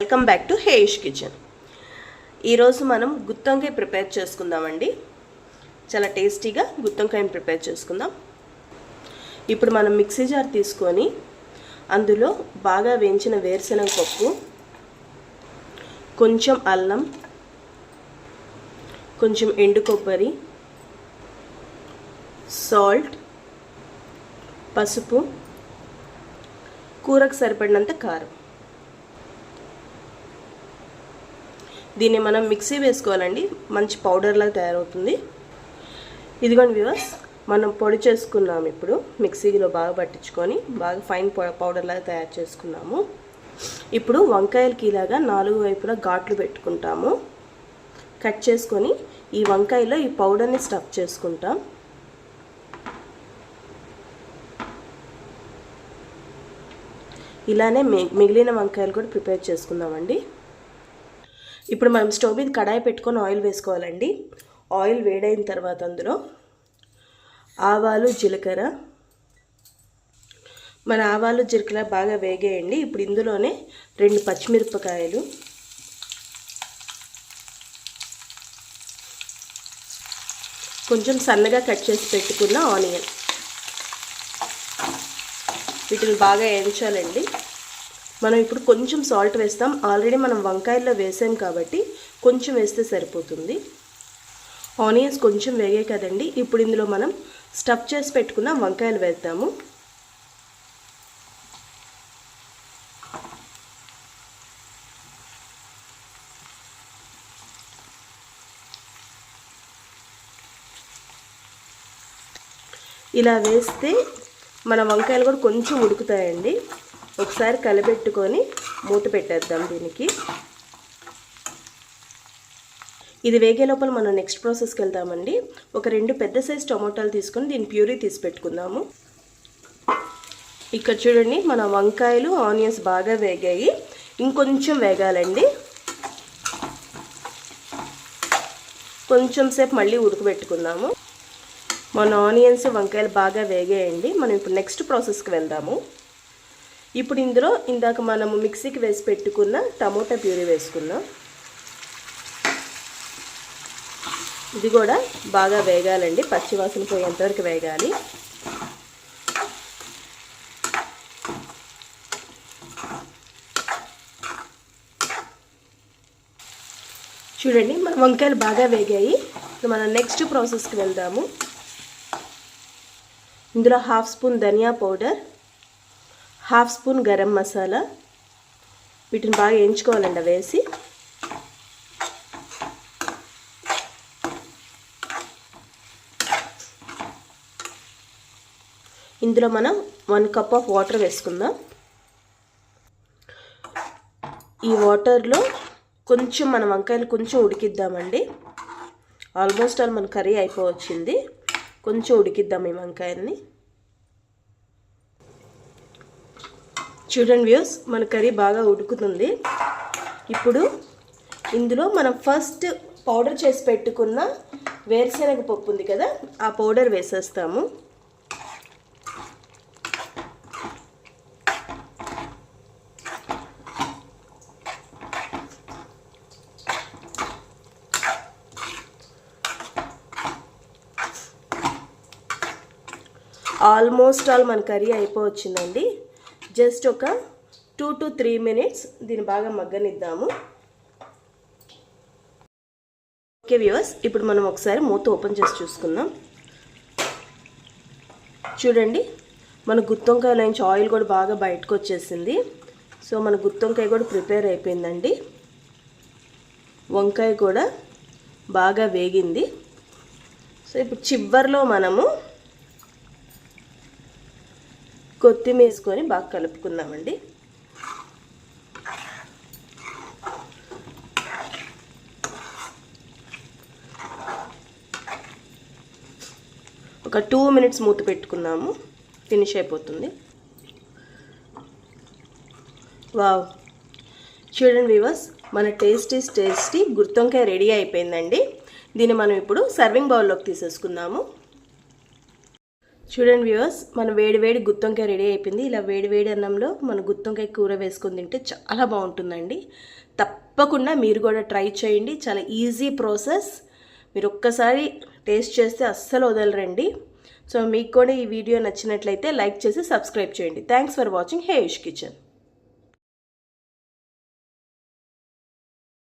Welcome back to Hesh kitchen. ఈరోజు మనం గుత్తొంకాయ prepare చేసుకుందామండి. చాలా టేస్టీగా గుత్తొంకాయని ప్రిపేర్ చేసుకుందాం. ఇప్పుడు మనం మిక్సీ జార్ తీసుకొని అందులో బాగా వేయించిన వేరుశనగ పప్పు, కొంచెం అల్లం, కొంచెం ఎండు కొబ్బరి, సాల్ట్, పసుపు, కూరకు సరిపడినంత కారం, దీన్ని మనం మిక్సీ వేసుకోవాలండి. మంచి పౌడర్లా తయారవుతుంది. ఇదిగోండి వ్యూవర్స్, మనం పొడి చేసుకున్నాము. ఇప్పుడు మిక్సీలో బాగా పట్టించుకొని బాగా ఫైన్ పౌడర్లాగా తయారు చేసుకున్నాము. ఇప్పుడు వంకాయలకి ఇలాగా 4 వైపులా ఘాట్లు పెట్టుకుంటాము. కట్ చేసుకొని ఈ వంకాయలో ఈ పౌడర్ని స్టఫ్ చేసుకుంటాం. ఇలానే మిగిలిన వంకాయలు కూడా ప్రిపేర్ చేసుకుందామండి. ఇప్పుడు మనం స్టవ్ మీద కడాయి పెట్టుకొని ఆయిల్ వేసుకోవాలండి. ఆయిల్ వేడైన తర్వాత అందులో ఆవాలు, జీలకర్ర, మన ఆవాలు జీలకర్ర బాగా వేగేయండి. ఇప్పుడు ఇందులోనే 2 పచ్చిమిరపకాయలు, కొంచెం సన్నగా కట్ చేసి పెట్టుకున్న ఆనియన్, వీటిని బాగా వేయించాలండి. మనం ఇప్పుడు కొంచెం సాల్ట్ వేస్తాం. ఆల్రెడీ మనం వంకాయల్లో వేసాం కాబట్టి కొంచెం వేస్తే సరిపోతుంది. ఆనియన్స్ కొంచెం వేగే కదండి. ఇప్పుడు ఇందులో మనం స్టఫ్ చేసి పెట్టుకున్న వంకాయలు వేద్దాము. ఇలా వేస్తే మన వంకాయలు కూడా కొంచెం ఉడుకుతాయండి. ఒకసారి కలబెట్టుకొని మూత పెట్టేద్దాం దీనికి. ఇది వేగే లోపల మనం నెక్స్ట్ ప్రాసెస్కి వెళ్దామండి. ఒక 2 పెద్ద సైజు టొమాటోలు తీసుకొని దీని ప్యూరీ తీసి పెట్టుకుందాము. ఇక్కడ చూడండి, మన వంకాయలు ఆనియన్స్ బాగా వేగాయి. ఇంకొంచెం వేగాలండి. కొంచెం సేపు మళ్ళీ ఉడకబెట్టుకుందాము. మన ఆనియన్స్ వంకాయలు బాగా వేగాయండి. మనం ఇప్పుడు నెక్స్ట్ ప్రాసెస్కి వెళ్దాము. ఇప్పుడు ఇందులో ఇందాక మనము మిక్సీకి వేసి పెట్టుకున్న టమోటా ప్యూరీ వేసుకుందాం. ఇది కూడా బాగా వేగాలండి. పచ్చివాసన పోయేంతవరకు వేగాలి. చూడండి, మన వంకాయలు బాగా వేగాయి. మనం నెక్స్ట్ ప్రాసెస్కి వెళ్దాము. ఇందులో 1/2 స్పూన్ ధనియా పౌడర్, 1/2 స్పూన్ గరం మసాలా, వీటిని బాగా వేయించుకోవాలండి వేసి. ఇందులో మనం 1 కప్ ఆఫ్ వాటర్ వేసుకుందాం. ఈ వాటర్లో కొంచెం మన వంకాయలు కొంచెం ఉడికిద్దామండి. ఆల్మోస్ట్ మన కర్రీ అయిపోవచ్చింది. కొంచెం ఉడికిద్దాం ఈ వంకాయల్ని. చూడండి వ్యూస్, మన కర్రీ బాగా ఉడుకుతుంది. ఇప్పుడు ఇందులో మనం ఫస్ట్ పౌడర్ చేసి పెట్టుకున్న వేరుశనగ పప్పు ఉంది కదా, ఆ పౌడర్ వేసేస్తాము. ఆల్మోస్ట్ మన కర్రీ అయిపోవచ్చిందండి. జస్ట్ ఒక 2 to 3 minutes దీన్ని బాగా మగ్గనిద్దాము. ఓకే వ్యూవర్స్, ఇప్పుడు మనం ఒకసారి మూత ఓపెన్ చేసి చూసుకుందాం. చూడండి, మన గుత్తొంకాయలో నుంచి ఆయిల్ కూడా బాగా బయటకు వచ్చేసింది. సో మన గుత్తొంకాయ కూడా ప్రిపేర్ అయిపోయిందండి. వంకాయ కూడా బాగా వేగింది. సో ఇప్పుడు చివర్లో మనము కొత్తిమీర వేసుకొని బాగా కలుపుకుందామండి. ఒక 2 minutes మూత పెట్టుకున్నాము. ఫినిష్ అయిపోతుంది. వావ్, చూడండి వ్యూవర్స్, మన టేస్టీ గుత్తొంకాయ రెడీ అయిపోయిందండి. దీన్ని మనం ఇప్పుడు సర్వింగ్ బౌల్లోకి తీసేసుకుందాము. చూడండి వ్యూవర్స్, మన వేడి గుత్తొంకాయ రెడీ అయిపోయింది. ఇలా వేడి అన్నంలో మన గుత్తొంకాయ కూర వేసుకొని తింటే చాలా బాగుంటుందండి. తప్పకుండా మీరు కూడా ట్రై చేయండి. చాలా ఈజీ ప్రాసెస్. మీరు ఒక్కసారి టేస్ట్ చేస్తే అస్సలు వదలరండి. సో మీకు కూడా ఈ వీడియో నచ్చినట్లయితే లైక్ చేసి సబ్స్క్రైబ్ చేయండి. థ్యాంక్స్ ఫర్ వాచింగ్ హేయుష్ కిచెన్.